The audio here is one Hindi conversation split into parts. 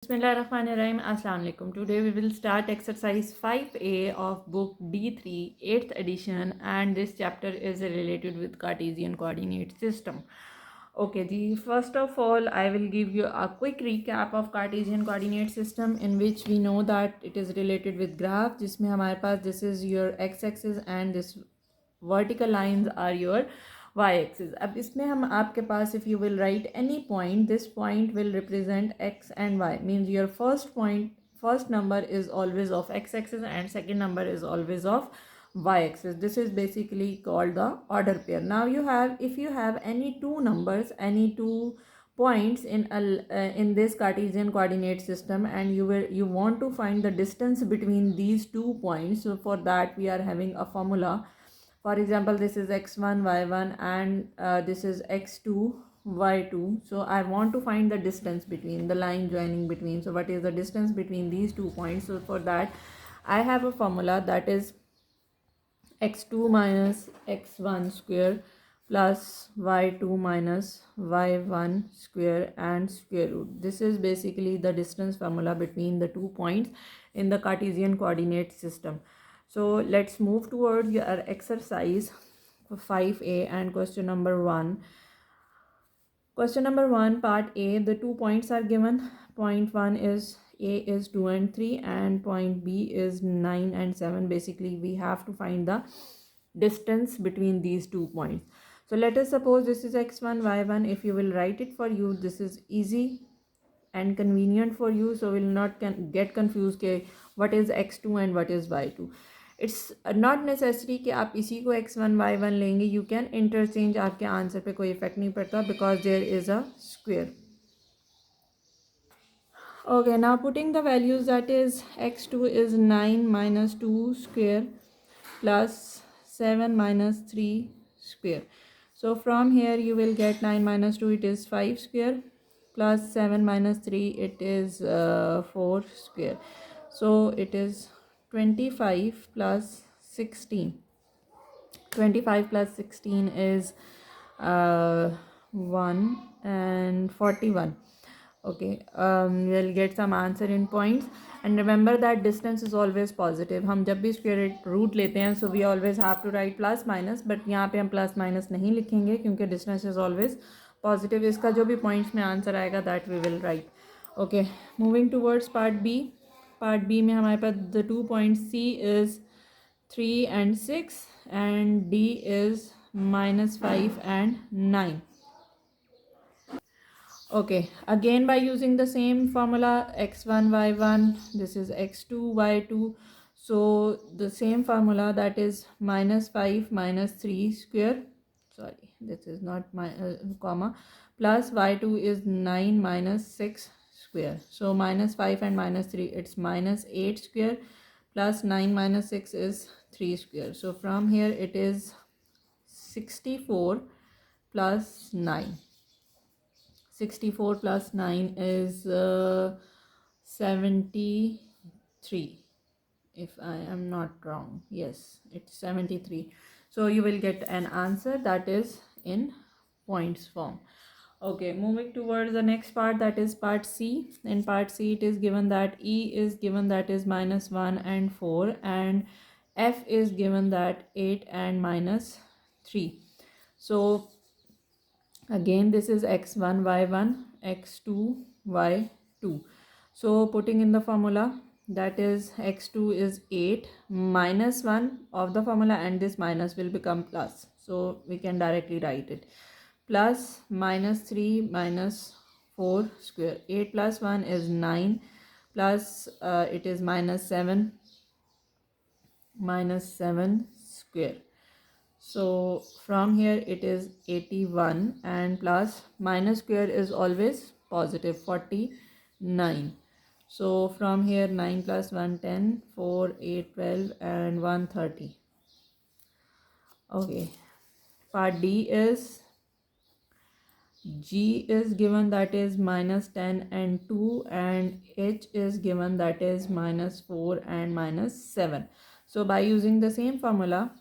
Bismillahirrahmanirrahim. Assalamu alaikum. Today we will start exercise 5A of book D3, 8th edition, and this chapter is related with Cartesian coordinate system. Okay, first of all, I will give you a quick recap of Cartesian coordinate system in which we know that it is related with graph, जिसमें हमारे पास this is your x-axis and this vertical lines are your y-axis. अब इसमें हम आपके पास if you will write any point, this point will represent x and y, means your first number is always of x-axis and second number is always of y-axis. This is basically called the order pair. Now if you have any two numbers, any two points in this Cartesian coordinate system, and you want to find the distance between these 2 points, so for that we are having a formula. For example, this is x1 y1 and this is x2 y2. So I want to find the distance between the line joining between. So what is the distance between these 2 points? So for that I have a formula that is x2 minus x1 square plus y2 minus y1 square and square root. This is basically the distance formula between the 2 points in the Cartesian coordinate system. So let's move towards your exercise 5A and question number 1. Question number 1, part A, the 2 points are given. Point 1 is A is 2 and 3 and point B is 9 and 7. Basically, we have to find the distance between these 2 points. So let us suppose this is x1, y1. If you will write it for you, this is easy and convenient for you, so will not get confused के what is x2 and what is y2. It's not necessary कि आप इसी को x1 y1 लेंगे. You can interchange, आपके आंसर पे कोई इफेक्ट नहीं पड़ता because there is a square. Okay, now putting the values, that is x2 is 9 minus 2 square plus 7 minus 3 square. So from here you will get 9 minus 2, it is 5 square, plus 7 minus 3, it is 4 square. So it is 25 plus 16. 25 plus 16 is 1 and 41. Okay, we'll get some answer in points, and remember that distance is always positive. हम जब भी square root लेते हैं, so we always have to write plus minus, but यहाँ पे हम plus minus नहीं लिखेंगे क्योंकि distance is always positive. इसका जो भी points में answer आएगा that we will write. Okay, moving towards part B. Part B में हमारे पास the 2 points C is 3 and 6 and D is minus 5 and 9. Okay, again by using the same formula, x1 y1, this is x2 y2. So the same formula, that is minus 5 minus 3 square, sorry, this is not my comma, plus y2 is 9 minus 6 square. So minus 5 and minus 3, it's minus 8 square, plus 9 minus 6 is 3 square. So from here it is 64 plus 9. 64 plus 9 is 73, if I am not wrong. Yes, it's 73. So you will get an answer that is in points form. Okay, moving towards the next part, that is part C. In part C it is given that E is given, that is minus 1 and 4, and F is given that 8 and minus 3. So again this is x1 y1, x2 y2. So putting in the formula, that is x2 is 8 minus 1 of the formula, and this minus will become plus, so we can directly write it, plus minus 3 minus 4 square. 8 plus 1 is 9, plus it is minus 7 square. So from here it is 81, and plus minus square is always positive, 49. So from here 9 plus 1 10, 4 8 12 and 1 30. Okay, part D is G is given, that is minus 10 and 2, and H is given, that is minus 4 and minus 7. So by using the same formula,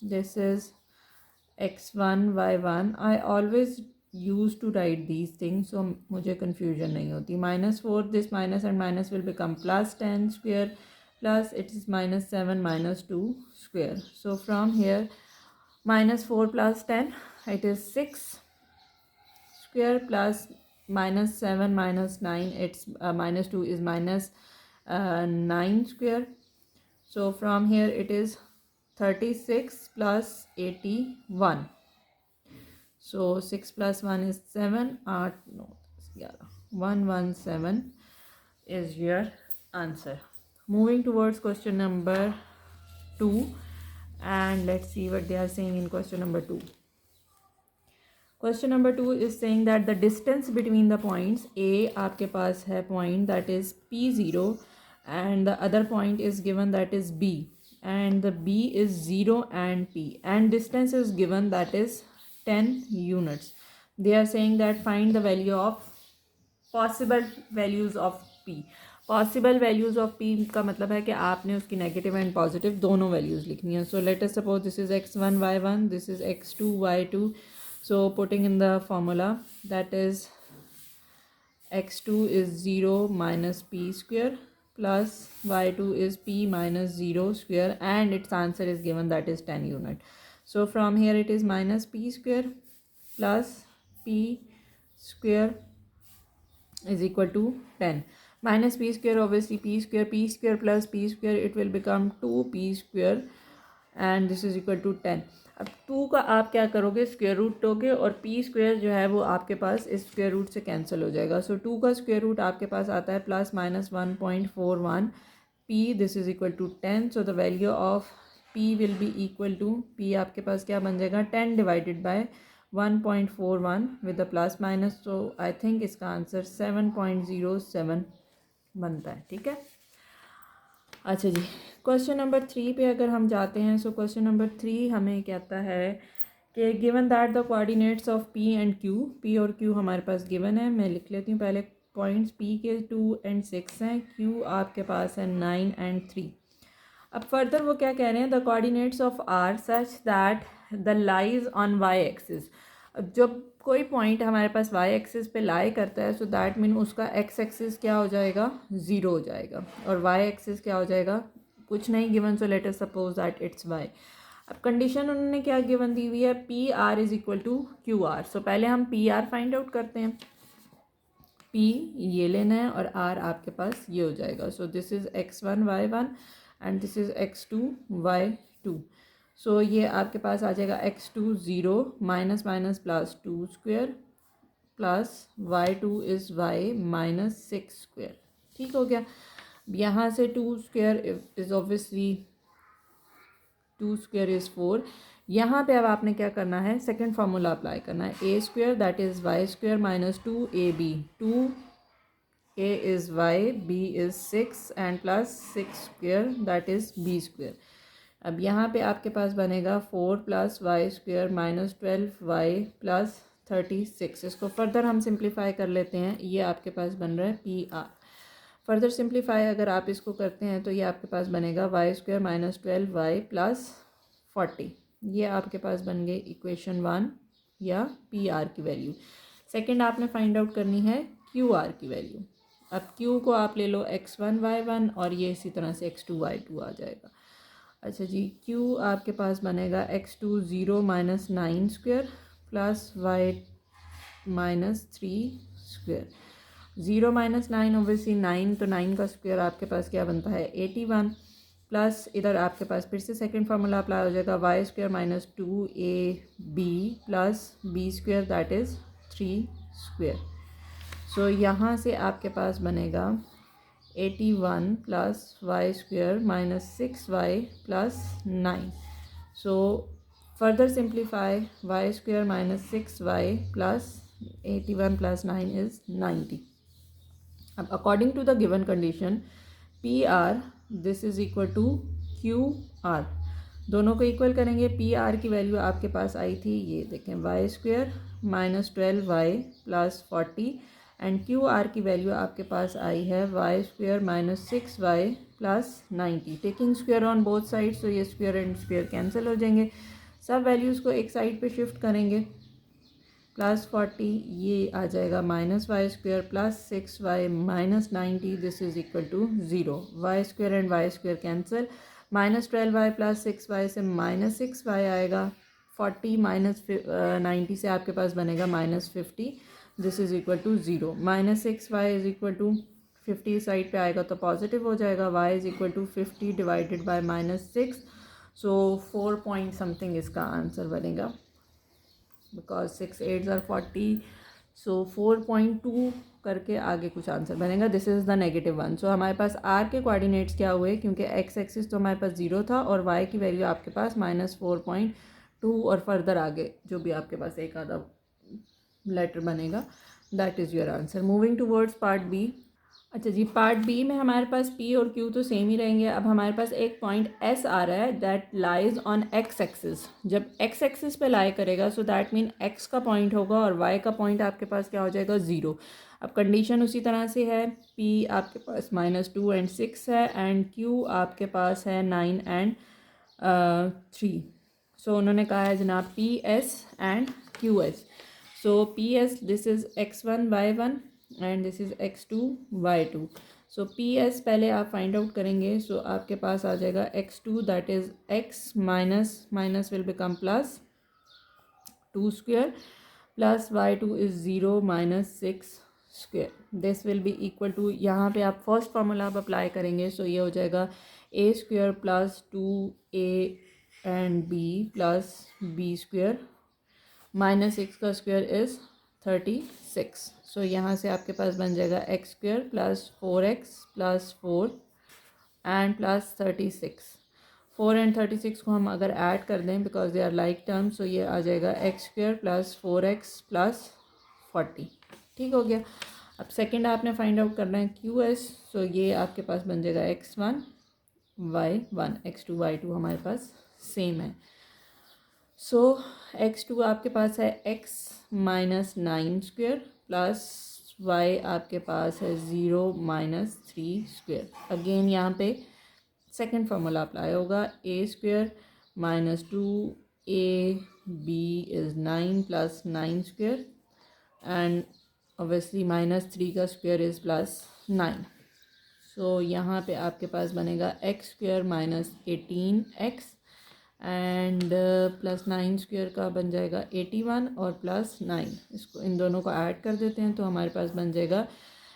this is x1 y1. I always use to write these things, so मुझे कन्फ्यूजन नहीं होती. -4, this minus and minus will become +10 square, plus it is -7 -2 square. So from here -4 plus 10, it is 6 square, plus -7 -9, it's -2 is -9 square. So from here it is 36 plus 81. So 6 plus 1 is 7, 8, no, 11, 117 is your answer. Moving towards question number 2, and let's see what they are saying in question number 2. Question number 2 is saying that the distance between the points A, आपके पास है point that is P0, and the other point is given that is B, and the B is 0 and P, and distance is given that is 10 units. They are saying that find the value of possible values of P. Possible values of P का मतलब है कि आपने उसकी नेगेटिव एंड पॉजिटिव दोनों वैल्यूज़ लिखनी है. सो let us suppose this is x1 y1, this is x2 y2. So putting in the formula, that is x2 is 0 minus p square, plus y2 is p minus 0 square, and its answer is given that is 10 unit. So from here it is minus p square plus p square is equal to 10. Minus p square, obviously p square plus p square, it will become 2p square, and this is equal to 10. अब 2 का आप क्या करोगे, स्क्वायर रूट लोगे, और p स्क्वायर जो है वो आपके पास इस स्क्वायर रूट से कैंसिल हो जाएगा. सो 2 का स्क्वायर रूट आपके पास आता है +-1.41 p, this is equal to 10. So the value of p will be equal to, p आपके पास क्या बन जाएगा, 10 divided by 1.41 with the plus minus. So I think इसका आंसर 7.07 बनता है. ठीक है. अच्छा जी, क्वेश्चन नंबर 3 पे अगर हम जाते हैं. सो क्वेश्चन नंबर 3 हमें कहता है कि given that the coordinates of P and Q, P और क्यू हमारे पास गिवन है. मैं लिख लेती हूँ पहले. पॉइंट्स पी के 2 and 6 हैं, क्यू आपके पास है 9 and 3. अब फर्दर वो क्या कह रहे हैं, the coordinates of R such that the lies on Y axis. जब कोई पॉइंट हमारे पास वाई एक्सिस पे लाई करता है, सो दैट मीन उसका एक्स एक्सिस क्या हो जाएगा, 0 हो जाएगा, और वाई एक्सिस क्या हो जाएगा, कुछ नहीं given. So let us suppose that it's Y. अब कंडीशन उन्होंने क्या गिवन दी हुई है, P R is equal to Q R. So पहले हम पी आर फाइंड आउट करते हैं. पी ये लेना है और आर आपके पास ये हो जाएगा. So this is x1 y1 and this is x2 y2. सो ये आपके पास आ जाएगा x2 0 minus minus plus 2 square, plus y2 is y minus 6 square. ठीक हो गया. यहाँ से 2 square is obviously 2 square is 4. यहाँ पे अब आपने क्या करना है, सेकंड फार्मूला अप्लाई करना है. A square that is Y square minus 2ab, 2a is Y, b is 6 and plus 6 square that is b square. अब यहाँ पे आपके पास बनेगा 4 plus Y square minus 12y plus 36. इसको फर्दर हम सिंप्लीफाई कर लेते हैं. ये आपके पास बन रहा है पी आर. फर्दर सिंप्लीफाई अगर आप इसको करते हैं तो ये आपके पास बनेगा Y square minus 12y plus 40. ये आपके पास बन गई इक्वेशन 1 या पी आर की वैल्यू. सेकेंड आपने फाइंड आउट करनी है क्यू आर की वैल्यू. अब क्यू को आप ले लो x1 y1 और ये इसी तरह से x2 y2 आ जाएगा. अच्छा जी, Q आपके पास बनेगा x2 0 minus 9 square plus y minus 3 square. 0 minus 9 obviously 9, तो 9 का स्क्वेयर आपके पास क्या बनता है 81, प्लस इधर आपके पास फिर से सेकंड फार्मूला अप्लाई हो जाएगा Y square minus 2ab plus B square that is 3 square. So यहाँ से आपके पास बनेगा 81 plus Y square minus 6y plus 9. So further simplify Y square minus 6y plus 81 plus 9 is 90. अब according to the given condition P R this is equal to Q R. दोनों को इक्वल करेंगे. पी आर की वैल्यू आपके पास आई थी, ये देखें, Y square minus 12y plus 40, and Q R की वैल्यू आपके पास आई है Y square minus 6y plus 90. Taking square on both sides, तो ये स्क्वेयर एंड स्क्वेयर कैंसिल हो जाएंगे. सब वैल्यूज़ को एक साइड पे शिफ्ट करेंगे प्लस 40, ये आ जाएगा minus Y square plus 6y minus 90, this is equal to 0। Y square and Y square cancel, minus 12y plus 6y से माइनस 6y आएगा, 40 माइनस 90 से आपके पास बनेगा minus 50, this is equal to 0। Minus 6y is equal to 50 side पे आएगा तो पॉजिटिव हो जाएगा, y is equal to 50 divided by minus 6, so 4 point something इसका आंसर बनेगा, बिकॉज 6 8s आर 40, सो 4.2 करके आगे कुछ आंसर बनेगा, this is the negative one. So हमारे पास आर के कोऑर्डिनेट्स क्या हुए, क्योंकि एक्स एक्सिस तो हमारे पास 0 था और वाई की वैल्यू आपके पास -4.2 और फर्दर आगे जो भी आपके पास एक आधा लेटर बनेगा, that is your answer. Moving towards part B. अच्छा जी, पार्ट बी में हमारे पास पी और क्यू तो सेम ही रहेंगे। अब हमारे पास एक पॉइंट एस आ रहा है that lies on x axis. जब एक्स एक्सिस पे लाई करेगा सो दैट मीन एक्स का पॉइंट होगा और वाई का पॉइंट आपके पास क्या हो जाएगा, 0। अब कंडीशन उसी तरह से है, पी आपके पास -2 एंड 6 है एंड क्यू आपके पास है 9 एंड 3। सो उन्होंने कहा है जनाब P S and Q S. So P S, this is x1 y1 and this is x2 y2। So P S पहले आप फाइंड आउट करेंगे, सो आपके पास आ जाएगा x2 that is x minus minus will become plus 2 square plus y2 is 0 minus 6 square, this will be equal to, यहाँ पे आप फर्स्ट फार्मूला आप अप्लाई करेंगे, सो ये हो जाएगा a square plus 2a and b plus b square minus 6 का स्क्वेयर इज़ 36। सो यहाँ से आपके पास बन जाएगा X square plus 4x plus 4 and plus 36। 4 and 36 को हम अगर ऐड कर दें because they are like term, so ये आ जाएगा X square plus 4x plus 40। ठीक हो गया। अब सेकंड आपने फाइंड आउट करना है क्यू एस, सो ये आपके पास बन जाएगा x1 y1, x2 y2 हमारे पास सेम है। सो x2 आपके पास है x minus 9 square plus y आपके पास है 0 माइनस 3 स्क्वेयर। अगेन यहाँ पे सेकंड फार्मूला अप्लाई होगा, a square minus 2ab is 9 plus 9 square and obviously minus 3 का स्क्वेयर इज़ प्लस 9। सो यहाँ पे आपके पास बनेगा x square minus 18x and plus 9 square का बन जाएगा 81 और प्लस 9, इसको इन दोनों को ऐड कर देते हैं तो हमारे पास बन जाएगा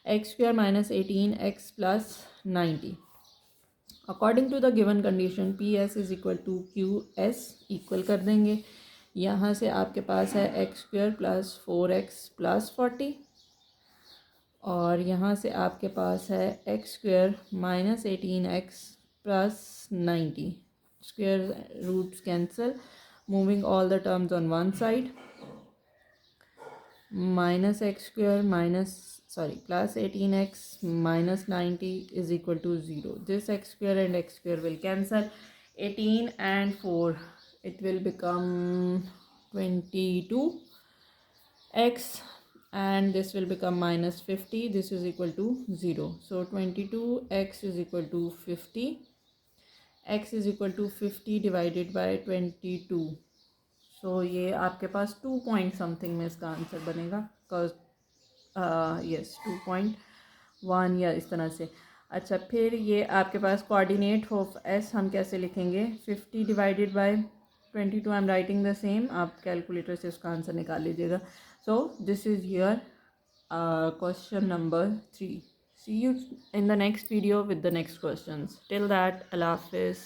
X square minus 18x plus 90। According to the given condition P S is equal to Q S equal कर देंगे। यहाँ से आपके पास है x square plus 4x plus 40 और यहाँ से आपके पास है x square minus 18x plus 90। Square roots cancel, moving all the terms on one side, minus x square plus 18x minus 90 is equal to 0. This x square and x square will cancel, 18 and 4 it will become 22x and this will become minus 50, this is equal to 0. So 22x is equal to 50, x is equal to 50 divided by 22। So ये आपके पास 2 पॉइंट समथिंग में इसका आंसर बनेगा, बिकॉज यस 2.1 या इस तरह से। अच्छा, फिर ये आपके पास कोऑर्डिनेट ऑफ एस हम कैसे लिखेंगे, 50 divided by 22, I am writing the same, आप कैलकुलेटर से उसका आंसर निकाल लीजिएगा। So this is your question number 3. See you in the next video with the next questions. Till that, Allah Hafiz.